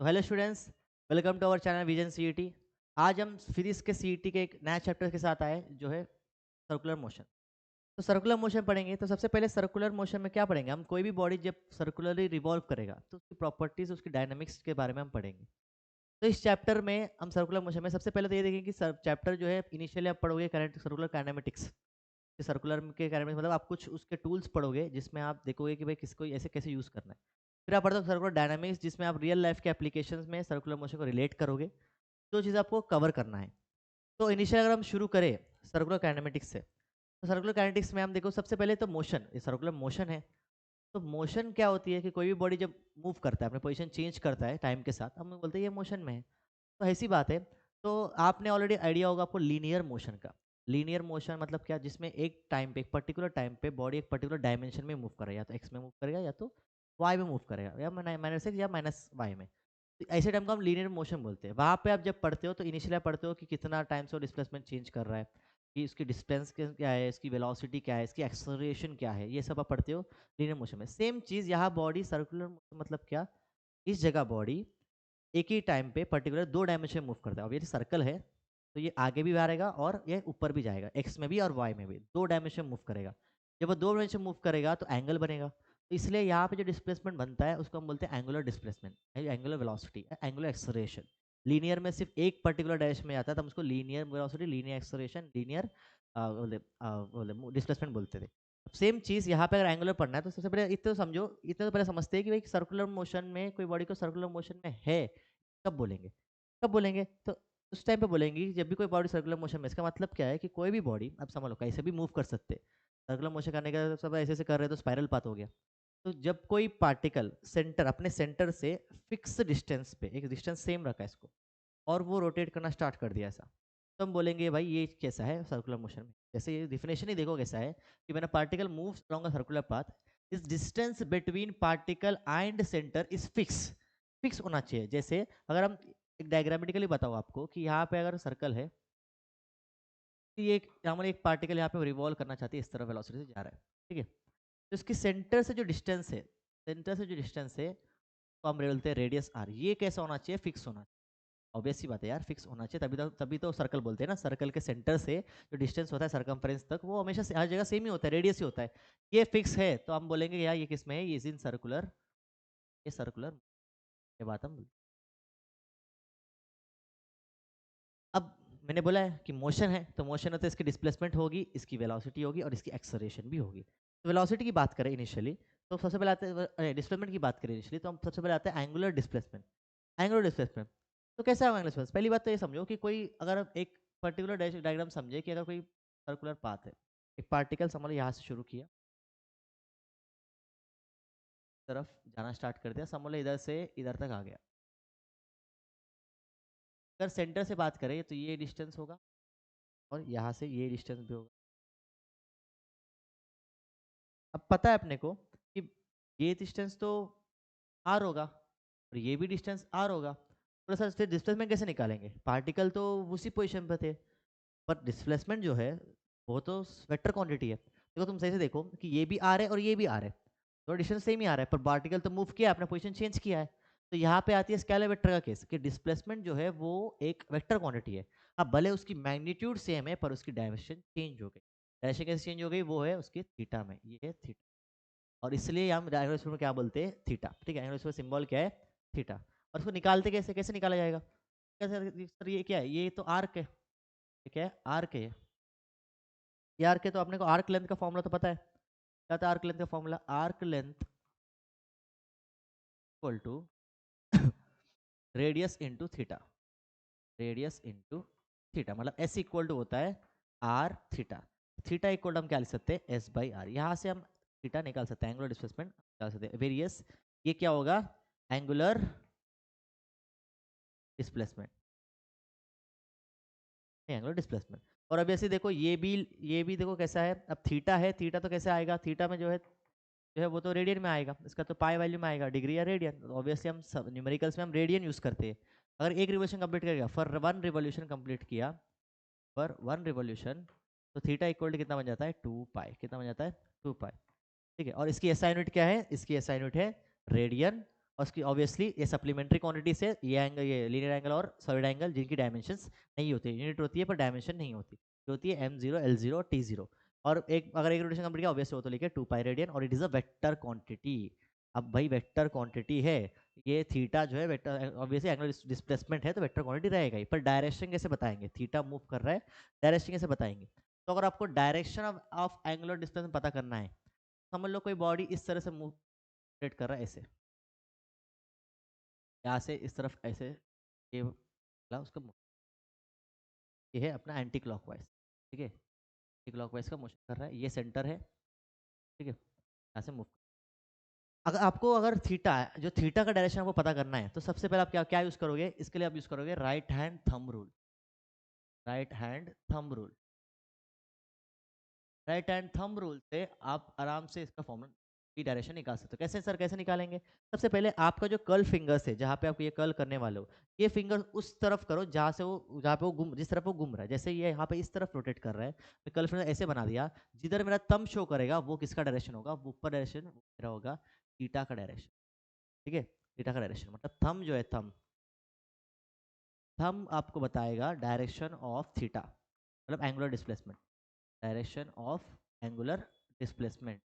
तो hello students, welcome to our channel vision CET. आज हम फिजिक्स के सीईटी के एक नया चैप्टर के साथ आए जो है सर्कुलर मोशन। तो सर्कुलर मोशन पढ़ेंगे। तो सबसे पहले सर्कुलर मोशन में क्या पढ़ेंगे हम? कोई भी बॉडी जब सर्कुलरली रिवॉल्व करेगा तो उसकी प्रॉपर्टीज, उसकी डायनामिक्स के बारे में हम पढ़ेंगे। तो इस चैप्टर में हम सर्कुलर मोशन में सबसे पहले तो ये देखेंगे कि चैप्टर जो है इनिशियली आप पढ़ोगे सर्कुलर काइनेमेटिक्स। सर्कुलर के काइनेमेटिक्स मतलब आप कुछ उसके टूल्स पढ़ोगे जिसमें आप देखोगे कि भाई किसको ऐसे कैसे यूज़ करना है। फिर आप पढ़ते हो सर्कुलर डायनामिक्स जिसमें आप रियल लाइफ के एप्लीकेशंस में सर्कुलर मोशन को रिलेट करोगे। दो चीज़ आपको कवर करना है। तो इनिशियल अगर हम शुरू करें सर्कुलर काइनेमेटिक्स से, तो सर्कुलर काइनेटिक्स में हम देखो सबसे पहले तो मोशन, ये सर्कुलर मोशन है। तो मोशन क्या होती है कि कोई भी बॉडी जब मूव करता है, अपने पोजीशन चेंज करता है टाइम के साथ, हम बोलते हैं ये मोशन में है। तो ऐसी बात है। तो आपने ऑलरेडी आइडिया होगा आपको लीनियर मोशन का। लीनियर मोशन मतलब क्या? जिसमें एक टाइम पे, एक पर्टिकुलर टाइम पे बॉडी एक पर्टिकुलर डायमेंशन में मूव कर रहा है, या तो एक्स में मूव करेगा या तो वाई में मूव करेगा, या माइनस एक्स या माइनस वाई में। तो ऐसे टाइम को हम लीनियर मोशन बोलते हैं। वहाँ पे आप जब पढ़ते हो तो इनिशियली आप पढ़ते हो कि कितना टाइम से वो डिस्प्लेसमेंट चेंज कर रहा है, कि इसकी डिस्टेंस क्या है, इसकी वेलोसिटी क्या है, इसकी एक्सेलरेशन क्या है, ये सब आप पढ़ते हो लीनियर मोशन में। सेम चीज़ यहाँ बॉडी सर्कुलर मोशन मतलब क्या? इस जगह बॉडी एक ही टाइम पे पर्टिकुलर दो डायमेंशन में मूव करता है। अब ये सर्कल है तो ये आगे भी बढ़ेगा और ये ऊपर भी जाएगा, एक्स में भी और वाई में भी दो डायमेंशन मूव करेगा। जब वो दो डायमेंशन मूव करेगा तो एंगल बनेगा। तो इसलिए यहाँ पे जो डिस्प्लेसमेंट बनता है उसको हम बोलते हैं angular displacement, angular velocity, angular acceleration. Linear में सिर्फ एक पर्टिकुलर डायरेक्शन में आता है तो हम उसको linear velocity, linear acceleration, linear displacement बोलते थे। सेम चीज़ यहाँ पे अगर एंगुलर पढ़ना है तो सबसे पहले इतना तो समझो, इतना तो पहले समझते हैं कि भाई सर्कुलर मोशन में कोई बॉडी को सर्कुलर मोशन में है कब बोलेंगे? कब बोलेंगे? तो उस टाइम पे बोलेंगे कि जब भी कोई बॉडी सर्कुलर मोशन में। इसका मतलब क्या है कि कोई भी बॉडी, अब समझ लो, कैसे भी मूव कर सकते हैं। सर्कुलर मोशन करने का सब ऐसे ऐसे कर रहे हैं तो स्पाइरल पाथ हो गया। तो जब कोई पार्टिकल सेंटर, अपने सेंटर से फिक्स डिस्टेंस पे, एक डिस्टेंस सेम रखा है इसको, और वो रोटेट करना स्टार्ट कर दिया ऐसा, तो हम बोलेंगे भाई ये कैसा है सर्कुलर मोशन में। जैसे ये डिफिनेशन ही देखो कैसा है कि मैंने particle moves along a circular path, इस distance between particle and centre is fix. Fix होना चाहिए। जैसे अगर हम एक डायग्रामेटिकली बताओ आपको कि यहाँ पे अगर सर्कल है कि ये हमारे एक पार्टिकल यहाँ पे रिवॉल्व करना चाहती है, इस तरह वेलोसिटी से जा रहा है, ठीक है। तो इसकी सेंटर से जो डिस्टेंस है, सेंटर से जो डिस्टेंस है तो हम बोलते हैं रेडियस आर। ये कैसा होना चाहिए? फिक्स होना चाहिए। ऑब्वियस सी बात है यार, फिक्स होना चाहिए, तभी तो सर्कल बोलते हैं ना। सर्कल के सेंटर से जो डिस्टेंस होता है सर्कमफरेंस तक, वो हमेशा हर जगह सेम ही होता है, रेडियस ही होता है। ये फिक्स है तो हम बोलेंगे यार ये किस में है? ये इज इन सर्कुलर, ये सर्कुलर। ये बात हम अब मैंने बोला है कि मोशन है तो मोशन होता है, इसकी डिस्प्लेसमेंट होगी, इसकी वेलोसिटी होगी और इसकी एक्सेलरेशन भी होगी। तो वेलोसिटी की बात करें इनिशियली, तो सबसे पहले आते हैं डिस्प्लेसमेंट की बात करें इनिशियली, तो हम सबसे पहले आते हैं एंगुलर डिस्प्लेसमेंट। एंगुलर डिस्प्लेसमेंट तो कैसा है एंगुलर डिस्प्लेसमेंट? पहली बात तो ये समझो कि कोई अगर हम एक पर्टिकुलर डायग्राम समझे कि अगर कोई सर्कुलर पाथ है, एक पार्टिकल समझ लो यहाँ से शुरू किया, तरफ जाना स्टार्ट कर दिया, समझ लो इधर से इधर तक आ गया। अगर सेंटर से बात करें तो ये डिस्टेंस होगा और यहाँ से ये डिस्टेंस भी होगा। अब पता है अपने को कि ये डिस्टेंस तो आर होगा और ये भी डिस्टेंस आर होगा। थोड़ा सा फिर डिस्प्लेसमेंट कैसे निकालेंगे? पार्टिकल तो उसी पोजीशन पे थे, पर डिस्प्लेसमेंट जो है वो तो वेक्टर क्वांटिटी है। देखो तुम सही से देखो कि ये भी आर है और ये भी आर है, तो डिस्टेंस सेम ही आ रहा है, पर पार्टिकल तो मूव किया, अपना पोजीशन चेंज किया है। तो यहाँ पे आती है स्केलर वेक्टर का केस कि डिस्प्लेसमेंट जो है वो एक वेक्टर क्वांटिटी है। अब भले उसकी मैग्नीट्यूड सेम है पर उसकी डायरेक्शन चेंज हो गई। डायरेक्शन कैसे चेंज हो गई? वो है उसके थीटा में, ये है थीटा। और इसलिए हम एंगुलर स्पीड में क्या बोलते हैं? थीटा। ठीक है, एंगुलर स्पीड सिंबल क्या है? थीटा। और इसको निकालते कैसे? कैसे निकाला जाएगा? कैसे सर? ये क्या है? ये तो आर्क है। ये क्या है? आर्क है। ये आर्क है तो अपने को आर्क लेंथ का फॉर्मूला तो पता है। क्या था आर्क लेंथ का formula? Arc length equal to radius into theta. Radius into theta मतलब एस इक्वल टू होता है R theta. Theta equal to हम क्या लिख सकते हैं? S by R. यहाँ से हम थीटा निकाल सकते हैं, एंगुलर डिस्प्लेसमेंट निकाल सकते हैं, वेरियस। ये क्या होगा? Angular displacement, angular displacement. और अभी ऐसे देखो ये भी देखो कैसा है। अब थीटा है, थीटा तो कैसे आएगा? थीटा में जो है वो तो रेडियन में आएगा, इसका तो पाई वैल्यू में आएगा, डिग्री या रेडियन। ऑब्वियसली हम सब न्यूमेरिकल्स में हम रेडियन यूज करते हैं। अगर एक रिवोल्यूशन कंप्लीट करेगा, फॉर वन रिवोल्यूशन कंप्लीट किया, पर वन रिवोल्यूशन, तो थीटा इक्वल टू कितना बन जाता है? 2 पाई। कितना बन जाता है? 2 पाई। ठीक है, और इसकी एसआई यूनिट क्या है? इसकी एसआई यूनिट है रेडियन, और उसकी ऑब्वियसली ये सप्लीमेंट्री क्वांटिटी से ये एंगल, ये लीनियर एंगल और सॉलिड एंगल जिनकी डायमेंशंस नहीं होती, यूनिट होती है पर डायमेंशन नहीं होती, जो होती है m0 l0 और t0। और एक अगर एक रोटेशन कंप्लीट किया ऑब्वियसली वो तो लिखे 2 पाई रेडियन, और it is a vector quantity. अब भाई वेक्टर क्वांटिटी है, ये थीटा जो है वेक्टर, ऑब्वियसली एंगुलर डिस्प्लेसमेंट है तो वेक्टर क्वांटिटी रहेगा ही, पर डायरेक्शन कैसे बताएंगे, थीटा मूव कर रहा है, डायरेक्शन कैसे बताएंगे। तो अगर आपको डायरेक्शन ऑफ एंगुलर डिस्प्लेसमेंट पता करना है, समझ लो कोई बॉडी इस तरह से मूव कर रहा है, ऐसे यहाँ से इस तरफ ऐसे, ये उसका ये है अपना एंटी क्लॉकवाइज, ठीक है, एंटी क्लॉकवाइज का मोशन कर रहा है, ये सेंटर है, ठीक है, यहाँ से मूव। अगर आपको अगर थीटा है, जो थीटा का डायरेक्शन आपको पता करना है, तो सबसे पहले आप क्या क्या यूज करोगे, इसके लिए आप यूज करोगे right hand thumb rule. Right hand thumb rule, right hand thumb rule से आप आराम से इसका फॉर्मूला की डायरेक्शन निकाल सकते हो। कैसे सर, कैसे निकालेंगे, सबसे पहले आपका जो कर्ल फिंगर्स है, जहाँ पे आप ये कर्ल करने वाले हो, ये फिंगर उस तरफ करो जहाँ से वो, जहाँ पे वो घूम, जिस तरफ वो घूम रहा है, जैसे ये यहाँ पे इस तरफ रोटेट कर रहा है, मैं कर्ल फिंगर ऐसे बना दिया, जिधर मेरा थंब शो करेगा वो किसका डायरेक्शन होगा, वो ऊपर डायरेक्शन मेरा होगा थीटा का डायरेक्शन, ठीक है, थीटा का डायरेक्शन मतलब थंब जो है, थंब थंब आपको बताएगा डायरेक्शन ऑफ थीटा, मतलब angular displacement, direction of angular displacement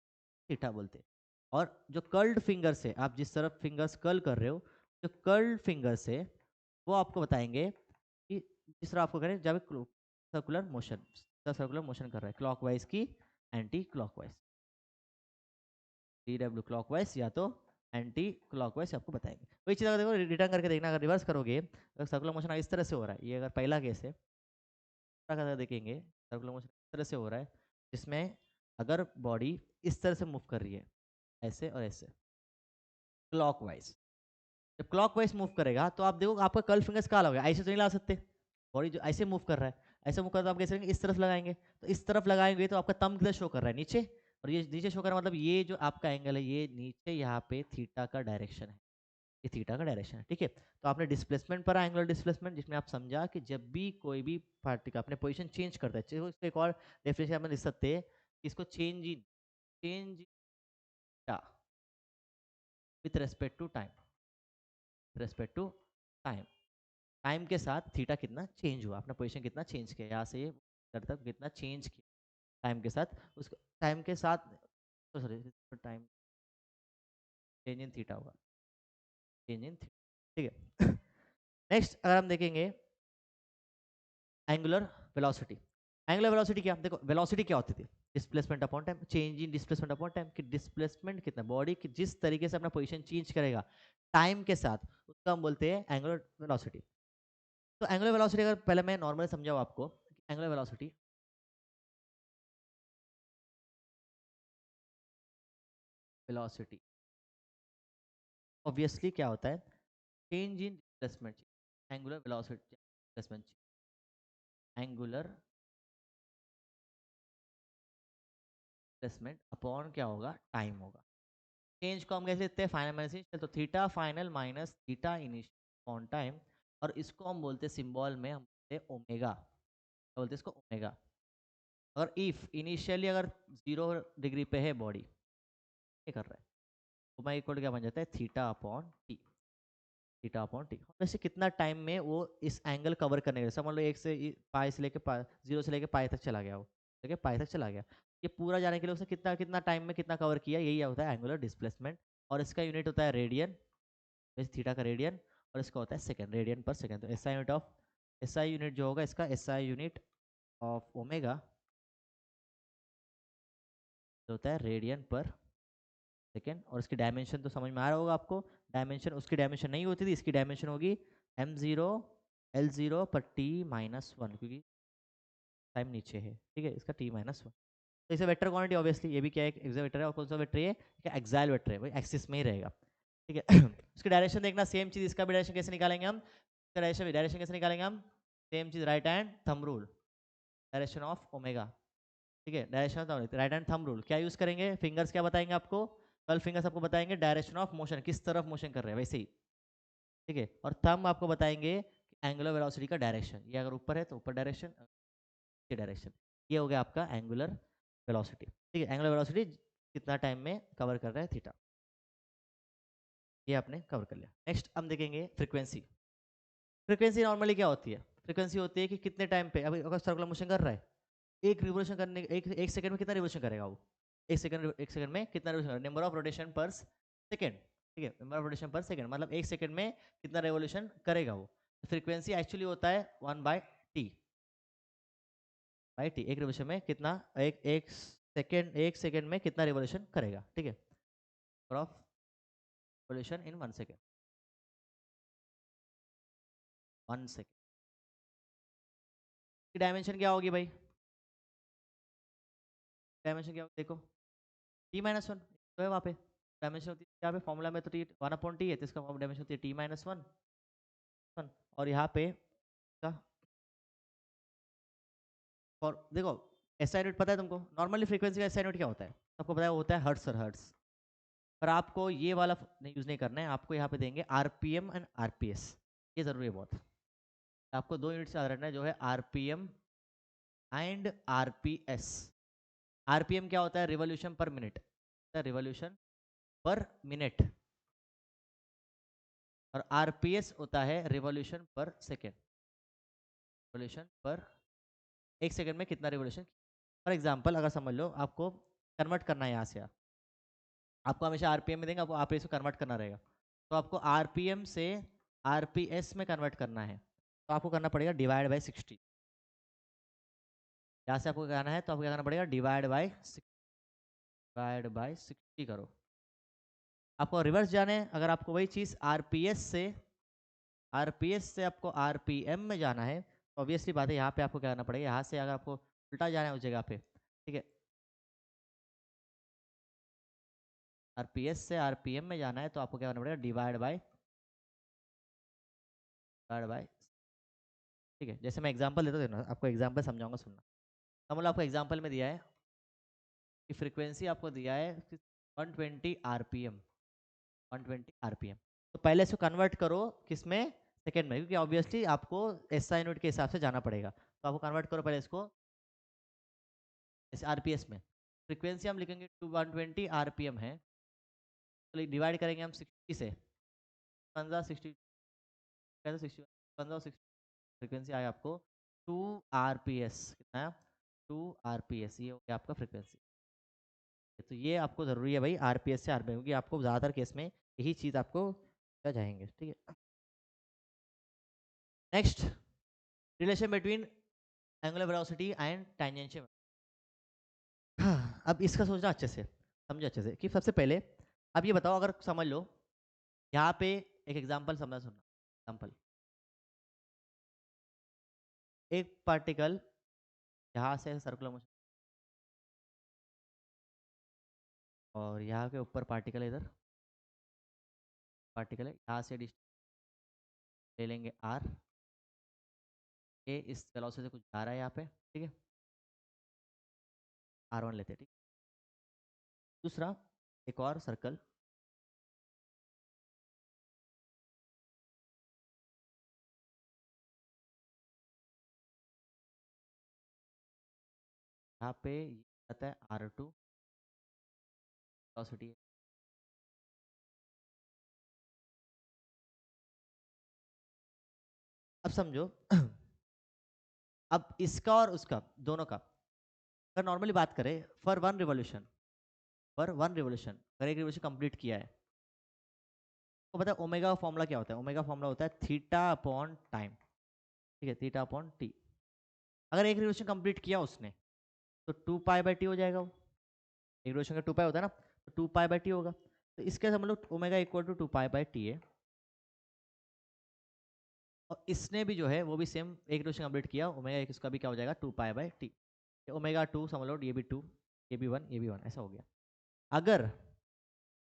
theta बोलते हैं। और जो कर्ल्ड फिंगर से आप जिस तरफ फिंगर्स कर्ल कर रहे हो, जो कर्ल्ड फिंगर से वो आपको बताएंगे कि जिस तरह आपको करें जब सर्कुलर मोशन, सर्कुलर मोशन कर रहा है क्लॉकवाइज की anti clockwise, D W clockwise या तो एंटी क्लॉकवाइज आपको बताएंगे। वही चीज़ अगर देखो रिटर्न करके देखना, अगर रिवर्स करोगे, अगर सर्कुलर मोशन इस तरह से हो रहा है, ये अगर पहला केस है, देखेंगे सर्कुलर मोशन इस तरह से हो रहा है, जिसमें अगर बॉडी इस तरह से मूव कर रही है, ऐसे और ऐसे क्लॉकवाइज, जब क्लॉकवाइज मूव करेगा तो आप देखो आपका कर्ल फिंगर्स कहाँ लगाओगे, ऐसे तो नहीं ला सकते, बॉडी जो ऐसे मूव कर रहा है, ऐसे मूव कर रहा है तो आप कैसे करेंगे, इस तरफ लगाएंगे, तो इस तरफ लगाएंगे तो आपका थंब किधर शो कर रहा है, नीचे, और ये नीचे शो कर रहा है मतलब ये जो आपका एंगल है ये नीचे, यहाँ पे थीटा का डायरेक्शन है, ये थीटा का डायरेक्शन है, ठीक है। तो आपने डिस्प्लेसमेंट पर एंगुलर डिस्प्लेसमेंट, जिसमें आप समझा कि जब भी कोई भी पार्टिकल अपने पोजीशन चेंज करता है, इसको एक और डेफिनेशन में लिख सकते हैं, इसको change with respect to time, respect to time, time के साथ थीटा कितना चेंज हुआ, अपना पोजीशन कितना चेंज किया, यहाँ से तक कितना चेंज किया टाइम के साथ, उसको टाइम के साथ, sorry time change in theta होगा, चेंज इन थीटा, ठीक है। नेक्स्ट अगर हम देखेंगे एंगुलर वेलोसिटी, एंगुलर वेलोसिटी क्या, देखो वेलोसिटी क्या होती थी, displacement upon time, change in displacement upon time, कि डिस्प्लेसमेंट कितना, बॉडी की जिस तरीके से अपना पोजीशन चेंज करेगा टाइम के साथ, उसका हम बोलते हैं एंगुलर वेलोसिटी। तो एंगुलर वेलोसिटी अगर पहले मैं नॉर्मली समझाऊँ आपको, एंगुलर वेलोसिटी, वेलोसिटी ऑब्वियसली क्या होता है, change in displacement, angular velocity displacement, angular displacement upon क्या होगा, टाइम होगा। चेंज को हम कैसे लिखते हैं, फाइनल माइनस इनिशियल, तो theta final minus theta initial upon time, और इसको हम बोलते हैं सिंबल में, हम बोलते हैं ओमेगा, क्या बोलते हैं इसको, ओमेगा। अगर इफ इनिशियली अगर 0 डिग्री पे है बॉडी, ये कर रहा है, ओमेगा इक्वल क्या बन जाता है, theta upon T, theta upon T, वैसे कितना टाइम में वो इस एंगल कवर करने के लिए, समझ लो एक से पाई से लेके 0 से लेके पाई तक चला गया, वो लेके पाई तक चला गया, ये पूरा जाने के लिए उसने कितना कितना टाइम में कितना कवर किया, यही होता है एंगुलर डिस्प्लेसमेंट। और इसका यूनिट होता है रेडियन, जैसे थीटा का रेडियन, और इसका होता है सेकंड, रेडियन पर सेकंड। तो SI unit of, SI unit जो होगा इसका, एसआई यूनिट ऑफ ओमेगा जो होता है रेडियन पर सेकेंड, और इसकी डायमेंशन तो समझ में आ रहा होगा आपको, डायमेंशन उसकी डायमेंशन नहीं होती थी, इसकी डायमेंशन होगी m0 l0 पर t-1, क्योंकि टाइम नीचे है, ठीक है, इसका t-1। तो इसे वेक्टर क्वांटिटी ऑब्वियसली, ये भी क्या है, एक वेक्टर है, और कौन सा वेक्टर है, क्या एक्साइल वेक्टर है, भाई एक्सिस में ही रहेगा, ठीक है। उसकी डायरेक्शन देखना, सेम चीज, इसका भी डायरेक्शन कैसे निकालेंगे हम, इसका डायरेक्शन कैसे निकालेंगे हम, सेम चीज, right hand thumb rule, direction of omega, ठीक है, direction of right hand thumb rule, क्या यूज करेंगे, फिंगर्स क्या बताएंगे आपको, कल फिंगर्स आपको बताएंगे डायरेक्शन ऑफ मोशन, किस तरफ मोशन कर रहे हैं वैसे ही, ठीक है, और थंब आपको बताएंगे एंगुलर वेलोसिटी का डायरेक्शन, ये अगर ऊपर है तो ऊपर डायरेक्शन, नीचे डायरेक्शन, ये हो गया आपका एंगुलर वेलोसिटी, ठीक है, एंगुलर वेलोसिटी कितना टाइम में कवर कर रहा है थीटा। ये आपने कवर कर लिया। नेक्स्ट हम देखेंगे फ्रीक्वेंसी। फ्रीक्वेंसी नॉर्मली क्या होती है? फ्रीक्वेंसी होती है कि कितने टाइम पे अभी अगर सर्कुलर मोशन कर रहा है, एक रिवोल्यूशन करने एक सेकंड में कितना रिवोल्यूशन करेगा वो? एक सेकंड में कितना रिवोल्यूशन? नंबर ऑफ रोटेशन पर सेकंड, ठीक है, नंबर ऑफ रोटेशन पर सेकंड, मतलब एक सेकंड में कितना रिवोल्यूशन करेगा वो। फ्रीक्वेंसी एक्चुअली होता है 1/t, बाई टी। एक रिवोल्यूशन में कितना, एक सेकंड में कितना रिवोल्यूशन करेगा, ठीक है, number of revolution in 1 second, 1 second की डायमेंशन क्या होगी भाई? डायमेंशन क्या होगी देखो, t-1 तो है वहाँ पे। डायमेंशन होती है यहाँ पे फॉर्मूला में तो टी 1/t है, तो इसका डायमेंशन होती है t-1 और यहाँ पे का। और देखो एसआई यूनिट पता है तुमको? नॉर्मली फ्रीक्वेंसी का एसआई यूनिट क्या होता है आपको पता है? वो होता है हर्ट्स और हर्ट्स। पर आपको ये वाला नहीं यूज़ नहीं करना है, आपको यहाँ पे देंगे आरपीएम एंड आरपीएस, ये ज़रूरी है बहुत। आपको 2 यूनिट्स याद रखना है, जो है आरपीएम एंड आरपीएस। आरपीएम क्या होता है? रिवॉल्यूशन पर मिनट, रिवॉल्यूशन पर मिनट, और आरपीएस होता है रिवॉल्यूशन पर सेकेंड, रिवॉल्यूशन पर एक सेकेंड में कितना रिवॉल्यूशन। फॉर एग्जांपल अगर समझ लो आपको कन्वर्ट करना है यहाँ से, आपको हमेशा आरपीएम में देंगे, आपको आरपीएस को कन्वर्ट करना रहेगा, तो आपको आरपीएम से आरपीएस में कन्वर्ट करना है, तो आपको करना पड़ेगा डिवाइड बाई 60। यहाँ से आपको करना है तो आपको क्या करना पड़ेगा? डिवाइड बाई 60 करो। आपको रिवर्स जाने, अगर आपको वही चीज़ आरपीएस से आपको आरपीएम में जाना है, तो ऑब्वियसली बात है यहाँ पे आपको क्या करना पड़ेगा, यहाँ से अगर आपको उल्टा जाना है उस जगह पे, ठीक है, आरपीएस से आरपीएम में जाना है तो आपको क्या करना पड़ेगा? डिवाइड बाय, ठीक है। जैसे मैं एग्जांपल देता हूँ ना, आपको एग्जांपल समझाऊंगा, सुनना। मतलब आपको एग्जांपल में दिया है कि फ्रीक्वेंसी आपको दिया है 120 आरपीएम, 120 आरपीएम, तो पहले इसको कन्वर्ट करो किस में? सेकेंड में, क्योंकि ऑब्वियसली आपको एसआई यूनिट के हिसाब से जाना पड़ेगा, तो आपको कन्वर्ट करो पहले इसको आरपीएस में। फ्रीक्वेंसी हम लिखेंगे 120 आरपीएम है, तो डिवाइड करेंगे हम 60 से, 15 60 कैसे 60 15 60, फ्रीक्वेंसी आया आपको 2 आरपीएस, कितना आया? 2 आरपीएस, ये हो गया आपका फ्रीक्वेंसी। तो ये आपको ज़रूरी है भाई आरपीएस से आरपीएम, क्योंकि आपको ज़्यादातर केस में यही चीज़ आपको क्या जाएंगे, ठीक है। Next, relation between angular velocity and tangential. हाँ, अब इसका सोचना अच्छे से, समझो अच्छे से कि सबसे पहले अब ये बताओ, अगर समझ लो यहाँ पे एक एग्जांपल समझना, सुनना एग्जांपल। एक पार्टिकल यहाँ से सर्कुलर मोशन, और यहाँ के ऊपर पार्टिकल, इधर पार्टिकल है, यहाँ से ले लेंगे आर, ये इस वेलोसिटी से कुछ जा रहा है यहाँ पे, ठीक है, R1 लेते हैं, ठीक। दूसरा एक और सर्कल, यहाँ पे आता है R2 वेलोसिटी। अब समझो अब इसका और उसका दोनों का अगर नॉर्मली बात करें, फॉर वन रिवोल्यूशन अगर एक रिवोल्यूशन कंप्लीट किया है, तो पता है ओमेगा का फॉर्मूला क्या होता है? ओमेगा फॉर्मूला होता है थीटा अपॉन टाइम, ठीक है, थीटा अपॉन टी। अगर एक रिवोल्यूशन कंप्लीट किया उसने, तो 2 पाई/t हो जाएगा वो। एक रिवोल्यूशन का 2 पाई होता है ना, तो 2 पाई/t होगा। तो इसके हम लोग ओमेगा इक्वल टू 2 पाई/t है, और इसने भी जो है वो भी सेम एक रिवोल्यूशन कंप्लीट किया, ओमेगा एक इसका भी क्या हो जाएगा? 2 पाई/t। ओमेगा 2 समझ लो, ये भी 2, ये भी 1, ये भी 1, ऐसा हो गया। अगर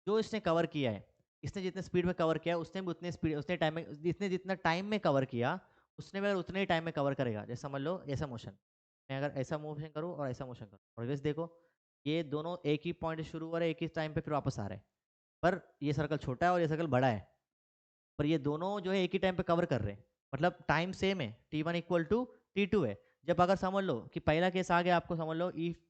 जो इसने कवर किया है, इसने जितने स्पीड में कवर किया है, उसने भी उतने स्पीड, उसने टाइम में, इसने जितना टाइम में कवर किया, उसने भी अगर उतने ही टाइम में कवर करेगा। जैसे समझ लो ऐसा मोशन, मैं अगर ऐसा मोशन करूँ और ऐसा मोशन करूँ, और वैसे देखो ये दोनों एक ही पॉइंट से शुरू हो रहे हैं, एक ही टाइम पे फिर वापस आ रहे हैं, पर ये सर्कल छोटा है और ये सर्कल बड़ा है, पर ये दोनों जो है एक ही टाइम पे कवर कर रहे हैं, मतलब टाइम सेम है, t1 इक्वल टू t2 है। जब अगर समझ लो कि पहला केस आ गया, आपको समझ लो if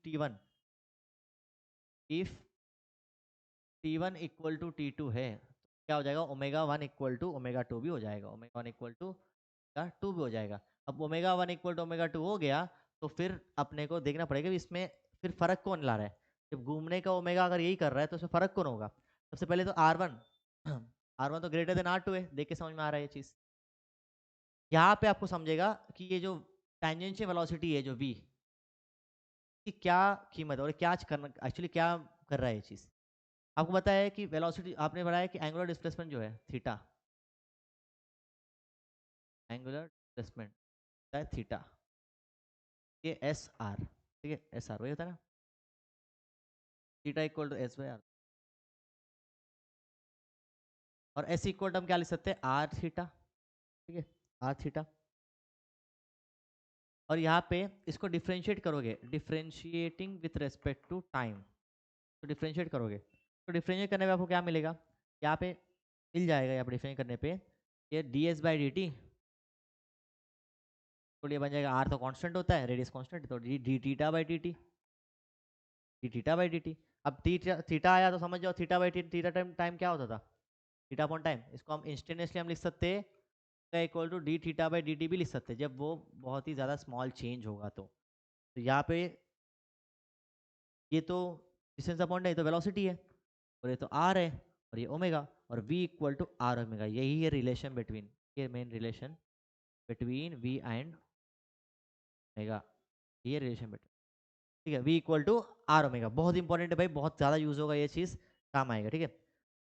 t1 equal to t2 है, क्या हो जाएगा, ओमेगा 1 इक्वल टू ओमेगा 2 भी हो जाएगा, ओमेगा 1 इक्वल टू ओमेगा 2 भी हो जाएगा। अब ओमेगा 1 इक्वल टू ओमेगा 2 हो गया, तो फिर अपने को देखना पड़ेगा कि इसमें फिर फर्क कौन ला रहा है। जब घूमने का ओमेगा अगर यही कर रहा है तो उसमें फर्क कौन होगा। सबसे पहले तो R1 R1 तो ग्रेटर देन R2 है, देख के समझ में आ रहा है ये चीज़। यहाँ पे आपको समझेगा कि ये जो टेंजेंशियल वेलोसिटी है जो v की क्या कीमत है और क्या करना एक्चुअली क्या कर रहा है ये चीज़। आपको पता है कि वेलोसिटी आपने बताया कि एंगुलर डिस्प्लेसमेंट जो है थीटा, एंगुलर डिस्प्लेसमेंट है थीटा, ये एस आर, ठीक है एस आर वही होता है ना, theta equal to S by R. और एस इक्वल टू हम क्या लिख सकते हैं, आर थीटा, ठीक है आर थीटा। और यहाँ पे इसको डिफ्रेंशिएट करोगे, differentiating with respect to time, तो डिफ्रेंशिएट करोगे तो डिफ्रेंशिएट करने पे आपको क्या मिलेगा, यहाँ पे मिल जाएगा, यहाँ पे डिफ्रेंशिएट करने पे ये D S by D T, तो ये बन जाएगा आर तो कांस्टेंट होता है, रेडियस कांस्टेंट, तो D D theta by D T, D theta by D T. अब थीटा आया तो समझ जाओ theta by theta time time क्या होता था, थीटा अपॉन टाइम। इसको हम इंस्टेंटेनियसली हम लिख सकते हैं equal to D theta by D T भी लिख सकते हैं, जब वो बहुत ही ज़्यादा स्मॉल चेंज होगा तो यहाँ पे ये तो डिस्टेंस अपॉन टाइम तो वेलोसिटी है, और ये तो आर है, और ये ओमेगा, और v equal to are omega, यही है रिलेशन बिटवीन, ये main relation between v and omega, ये रिलेशन बिटवीन, ठीक है v equal to are omega. बहुत इंपॉर्टेंट है भाई, बहुत ज़्यादा यूज होगा ये चीज़, काम आएगा, ठीक है।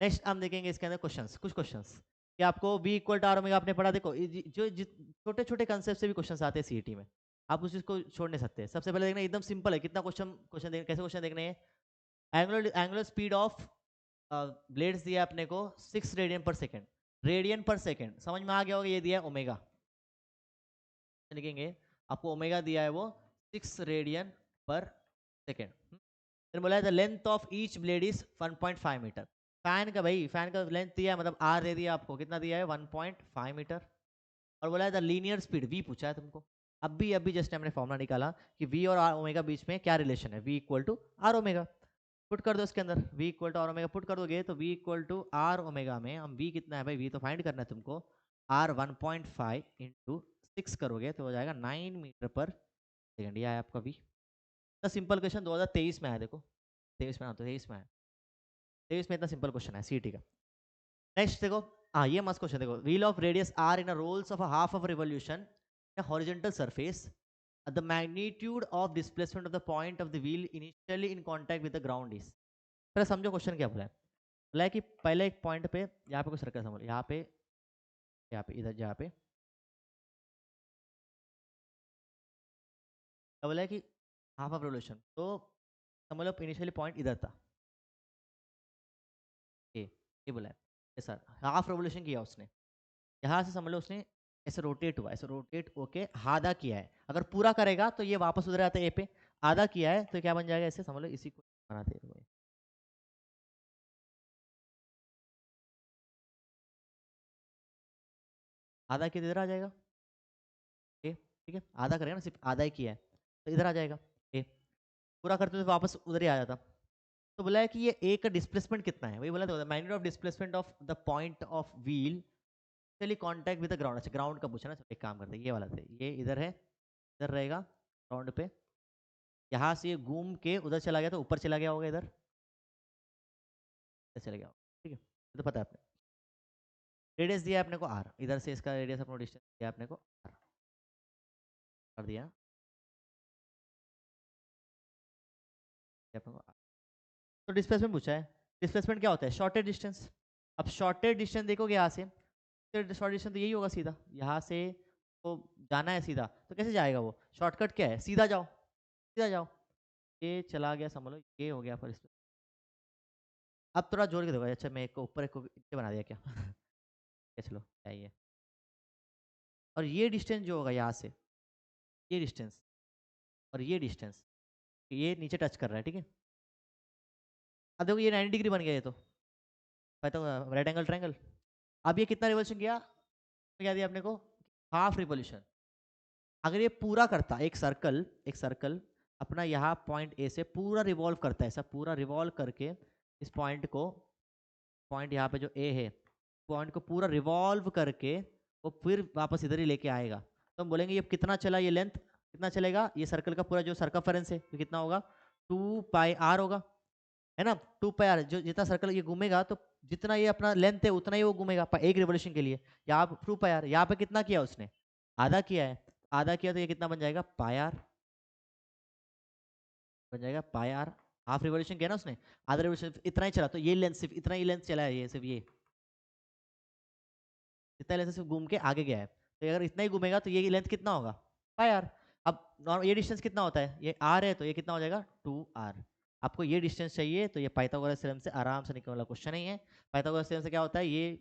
नेक्स्ट हम देखेंगे इसके अंदर क्वेश्चंस, कुछ क्वेश्चंस कि आपको v equal to are omega आपने पढ़ा, देखो जो छोटे छोटे कंसेप्ट से भी क्वेश्चंस आते हैं सीईटी में, आप उस चीज़ को छोड़ नहीं सकते। सबसे पहले देखना एकदम सिंपल है, कितना क्वेश्चन क्वेश्चन कैसे क्वेश्चन देखने हैं। एंगुलर स्पीड ऑफ ब्लेड्स दिया अपने को 6 रेडियन पर सेकेंड, रेडियन पर सेकेंड समझ में आ गया होगा, ये दिया है ओमेगा, लिखेंगे आपको ओमेगा दिया है वो 6 रेडियन पर सेकेंड। फिर बोला है the length of each blade is 1.5 metre. Fan का भाई, फैन का लेंथ दिया है, मतलब आर दे दिया आपको, कितना दिया है 1.5 मीटर। और बोला है द लीनियर स्पीड, वी पूछा है तुमको, अभी जस्ट हमने फॉर्मूला निकाला कि वी और आर ओमेगा बीच में क्या रिलेशन है, v equal to are omega, put कर दो इसके अंदर, v equal to are omega put कर दोगे तो v equal to are omega में हम v कितना है भाई, v तो फाइंड करना है तुमको, r 1.5 इंटू 6 करोगे तो हो जाएगा 9 मीटर पर सेकेंड, ये आया आपका v। इतना सिंपल क्वेश्चन 2023 में आया, देखो 23 में, तो 23 में आया, 23 में इतना सिंपल क्वेश्चन है सीटी का। नेक्स्ट देखो, हाँ ये मस्त क्वेश्चन देखो, wheel of radius r in rolls of half of revolution horizontal surface, the magnitude of displacement of the point of the wheel initially in contact with the ground is। पहले समझो question क्या बोला है, बोला है कि पहले एक पॉइंट पे यहाँ पे कुछ सर्कल समझ, यहाँ पे इधर, यहाँ पे क्या बोला है कि हाफ ऑफ रिवोल्यूशन, तो समझ लो इनिशियली पॉइंट इधर था, ये बोला है, ये सर हाफ रिवोल्यूशन किया उसने, यहाँ से समझ लो उसने ऐसे रोटेट हुआ, ऐसे रोटेट होके आधा किया है, अगर पूरा करेगा तो ये वापस उधर आता है ए पे, आधा किया है तो क्या बन जाएगा, ऐसे समझ लो, इसी को बनाते हैं, आधा किया तो इधर आ जाएगा, ठीक है आधा करेगा ना, सिर्फ आधा ही किया है तो इधर आ जाएगा, ए पूरा करते तो वापस उधर ही आ जाता। तो बोला है कि ये ए का डिस्प्लेसमेंट कितना है, वही बोला था, magnitude of displacement of the point of wheel चलिए कॉन्टैक्ट विद द ग्राउंड, अच्छा ग्राउंड का पूछा ना, एक काम करते हैं, ये वाला थे, ये इधर है, इधर रहेगा ग्राउंड पे, यहाँ से ये घूम के उधर चला गया तो ऊपर चला गया होगा, इधर चला गया होगा, ठीक है तो पता है आपने, रेडियस दिया है अपने को आर, इधर से इसका रेडियस अपना डिस्टेंस दिया अपने को आर कर दिया अपने को R। तो डिस्प्लेसमेंट पूछा है, डिस्प्लेसमेंट क्या होता है, शॉर्टेड डिस्टेंस। अब शॉर्टेड डिस्टेंस देखोगे यहाँ से, शॉर्ट डिस्टेंस तो यही होगा सीधा, यहाँ से तो जाना है सीधा, तो कैसे जाएगा वो, शॉर्टकट क्या है, सीधा जाओ, सीधा जाओ, ये चला गया समझ लो, ये हो गया फर्स्ट। अब थोड़ा जोर के देखो, अच्छा मैं एक को ऊपर एक को नीचे बना दिया क्या चलो क्या ही है। और ये डिस्टेंस जो होगा यहाँ से, ये डिस्टेंस और ये डिस्टेंस, ये नीचे टच कर रहा है, ठीक है। अब देखो ये 90 डिग्री बन गया, ये तो पता होगा राइट एंगल ट्रायंगल। अब ये कितना रिवोल्यूशन किया, क्या दिया अपने को, हाफ रिवोल्यूशन। अगर ये पूरा करता एक सर्कल अपना यहाँ पॉइंट ए से पूरा रिवॉल्व करता है, ऐसा पूरा रिवॉल्व करके इस पॉइंट को, पॉइंट यहाँ पे जो ए है पॉइंट को पूरा रिवॉल्व करके वो फिर वापस इधर ही लेके आएगा। तो हम बोलेंगे ये कितना चला, ये लेंथ कितना चलेगा, ये सर्कल का पूरा जो सर्कमफेरेंस है ये कितना होगा, 2πr होगा, है ना। 2πr जो जितना सर्कल ये घूमेगा तो जितना ये अपना लेंथ है उतना ही वो घूमेगा एक रिवोल्यूशन के लिए। यहाँ 2πr, यहाँ पे कितना किया उसने, आधा किया है, आधा किया तो ये कितना बन जाएगा, πr बन जाएगा, πr। हाफ रिवोल्यूशन किया ना उसने, आधा रिवोल्यूशन इतना ही चला, तो ये लेंथ सिर्फ इतना ही लेंथ चला है, ये सिर्फ ये इतना लेंथ सिर्फ घूम के आगे गया है। तो अगर इतना ही घूमेगा तो ये लेंथ कितना होगा, πr। अब ये डिस्टेंस कितना होता है, ये r है, तो ये कितना हो जाएगा 2r। आपको ये डिस्टेंस चाहिए तो ये पाइथागोरस थ्योरम से आराम से निकलने वाला क्वेश्चन नहीं है। पाइथागोरस थ्योरम से क्या होता है, ये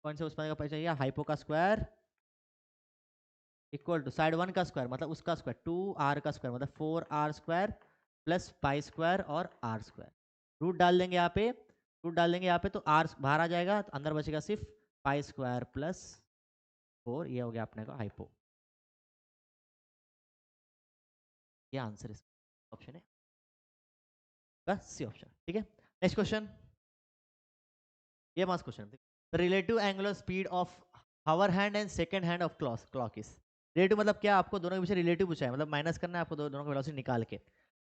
पॉइंट से उस पॉइंट का पता चाहिए, हाइपो का square equal to side one का स्क्वायर मतलब उसका स्क्वायर, 2r का स्क्वायर मतलब 4r square plus pi square और r स्क्वायर। रूट डाल देंगे यहाँ पे, रूट डाल देंगे यहाँ पे तो r बाहर आ जाएगा, तो अंदर बचेगा सिर्फ पाई स्क्वायर प्लस 4। ये हो गया अपने का हाइपो। ये आंसर इस ऑप्शन है, बस सी ऑप्शन। ठीक है, नेक्स्ट क्वेश्चन, ये मस्त question. The relative angular speed of hour hand and second hand of clock is. Relative मतलब क्या, आपको दोनों के पीछे रिलेटिव पूछा है, मतलब माइनस करना है आपको दोनों का वेलोसिटी निकाल के।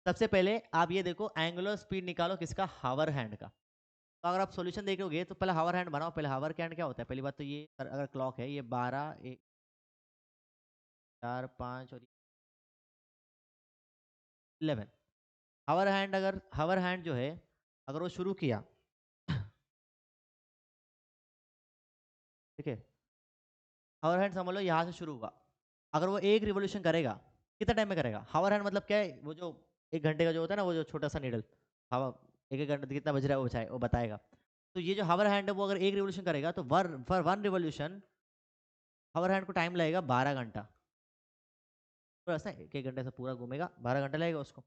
सबसे पहले आप ये देखो एंगुलर स्पीड निकालो किसका, हावर हैंड का। तो अगर आप सॉल्यूशन देखोगे तो पहले हावर हैंड बनाओ। पहले हावर हैंड क्या होता है, पहली बात तो ये अगर क्लॉक है, ये 12 1 4 5 और 11। हावर हैंड, अगर हावर हैंड जो है अगर वो शुरू किया, ठीक है, हावर हैंड समझ लो यहाँ से शुरू हुआ, अगर वो एक रिवोल्यूशन करेगा, कितना टाइम में करेगा, हावर हैंड मतलब क्या है, वो जो 1 घंटे का जो होता है ना, वो जो छोटा सा नीडल, हवा 1 1 घंटे कितना बज रहा है वो बताएगा। तो ये जो हावर हैंड है वो अगर एक रिवोल्यूशन करेगा तो for one revolution hour hand को टाइम लगेगा 12 घंटा। तो ऐसा 1 1 घंटे से पूरा घूमेगा, 12 घंटा लगेगा उसको।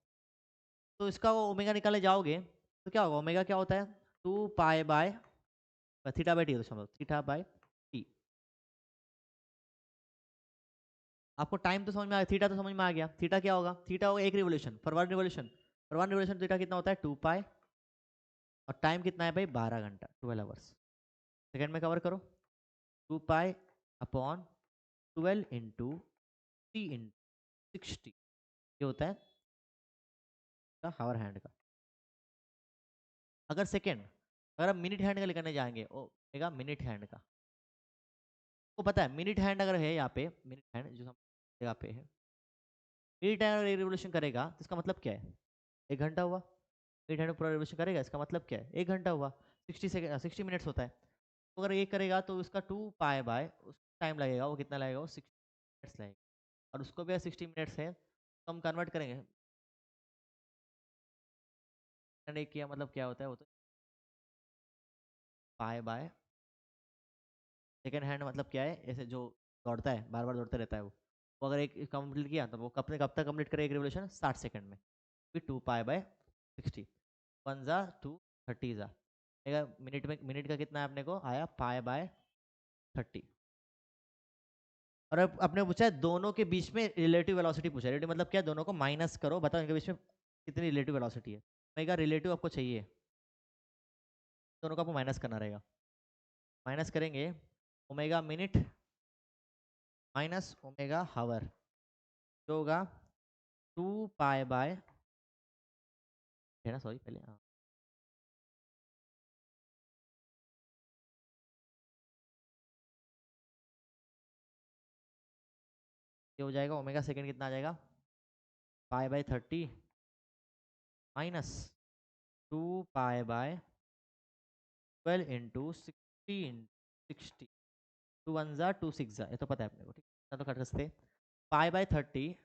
तो इसका वो ओमेगा निकाले जाओगे तो क्या होगा, ओमेगा क्या होता है, 2π/, theta by T, theta by T. आपको टाइम तो समझ में आ गया, थीटा तो समझ में आ गया, थीटा क्या होगा, थीटा होगा एक revolution for one revolution, for one revolution theta कितना होता है 2π, और टाइम कितना है भाई 12 घंटा, 12 आवर्स। सेकेंड में कवर करो, 2π/12 इंटू टी इंटू 60, ये होता है हावर हैंड का। अगर सेकेंड, अगर हम मिनट हैंड का लेकर जाएंगे, ओ मेगा मिनट हैंड का, वो पता है मिनट हैंड अगर है यहाँ पे, मिनट हैंड जो हम यहाँ पे है, मिनट हैंड अगर रिवोल्यूशन करेगा तो इसका मतलब क्या है, 1 घंटा हुआ। मिनट हैंड पूरा रिवोल्यूशन करेगा, इसका मतलब क्या है, 1 घंटा हुआ, 60 सेकेंड 60 मिनट्स होता है। तो अगर ये करेगा तो उसका 2π/, उसको टाइम लगेगा, वो कितना लगेगा, वो 60 मिनट्स लगेगा। और उसको भी 60 मिनट्स है तो हम कन्वर्ट करेंगे, एक किया मतलब क्या होता है वो, तो π/, सेकेंड हैंड मतलब क्या है, ऐसे जो दौड़ता है बार बार दौड़ते रहता है वो अगर एक कंप्लीट किया तो वो कब तक कंप्लीट करे एक रिवोल्यूशन, 60 सेकेंड में। फिर 2π/60, 1 जा 2 30 जा, मिनट में, मिनट का कितना है अपने को आया π/30। और अब अपने पूछा है दोनों के बीच में रिलेटिव वेलोसिटी पूछा है, रिलेटिव मतलब क्या, दोनों को माइनस करो, बताओ इनके बीच में कितनी रिलेटिव वेलोसिटी है। ओमेगा रिलेटिव आपको चाहिए, दोनों को आपको माइनस करना रहेगा। माइनस करेंगे, ओमेगा मिनट माइनस ओमेगा हावर, जो होगा 2π/, है ना, सॉरी पहले, हाँ, ये हो जाएगा ओमेगा सेकेंड कितना आ जाएगा, π/30 माइनस 2π/12 इंटू 60 2 1 जा 2 6 जा, ये तो पता है अपने को, ठीक है, तो कट सकते, π/30,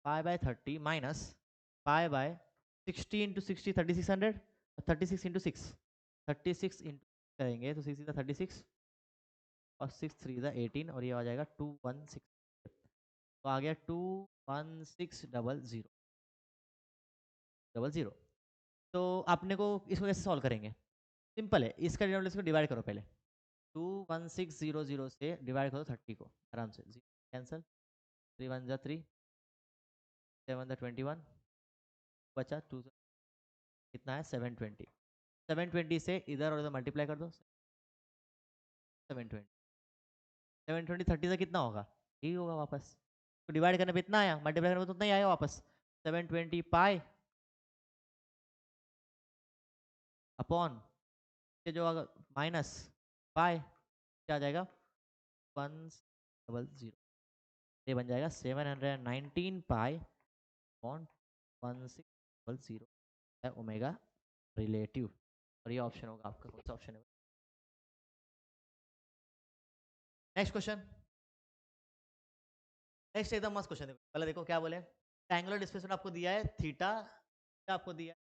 π/30 माइनस π/60 इंटू 60 3600, 36 इंटू 6, 36 इंटू करेंगे तो 6 36, और 6 3 18, और ये आ जाएगा 216, तो आ गया 21600। तो आपने को इसको कैसे सॉल्व करेंगे, सिंपल है, इसका डिनोमिनेटर इसको डिवाइड करो पहले, 21600 से डिवाइड करो 30 को, आराम से कैंसिल, 3 1 जा 3, 7 जा 21, बचा 2, कितना है 720, 720 से इधर और इधर मल्टीप्लाई कर दो, 720 720 30 से कितना होगा, यही होगा वापस। तो डिवाइड करने पे इतना आया, मल्टीप्लाई करने पे तो उतना ही आएगा वापस। 720 पाई अपॉन जो अगर माइनस पाई क्या आ जाएगा 100, ये बन जाएगा 719 पाई अपॉन 1600 है ओमेगा रिलेटिव। और ये ऑप्शन होगा आपका, कौन सा ऑप्शन है? नेक्स्ट क्वेश्चन, नेक्स्ट एकदम मस्त क्वेश्चन देखो, पहले देखो क्या बोले। ट्रायंगुलर डिस्प्लेसमेंट आपको दिया है थीटा, क्या आपको दिया है,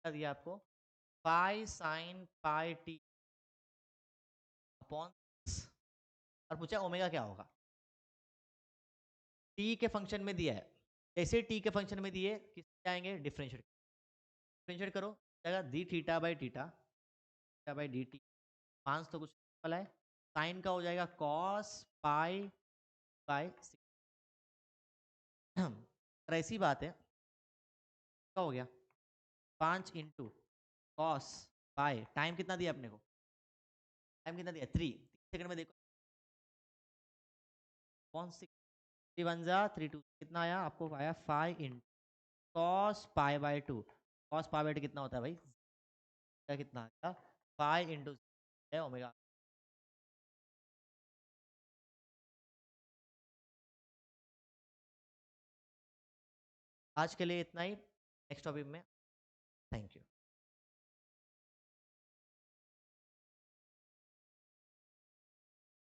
क्या दिया है आपको, pi sine pi T upon, और पूछा ओमेगा क्या होगा। टी के फंक्शन में दिया है, जैसे टी के फंक्शन में दिए किस जाएंगे, डिफरेंशिएट, डिफरेंशिएट करो जाएगा D theta by theta, theta by D T, मांस तो कुछ वाला है, साइन का हो जाएगा कॉस पाई बाई सिक्स। ऐसी बात है, क्या हो गया 5 × कॉस पाई, टाइम कितना दिया अपने को, टाइम कितना दिया 3 सेकंड में देखो, कौन 6 3 1 जा 3 2 कितना आया आपको, आया 5 × cos pi by 2, cos pi by 2 कितना होता है भाई, क्या कितना आया 5 × ओमेगा। आज के लिए इतना ही, नेक्स्ट टॉपिक में, थैंक यू।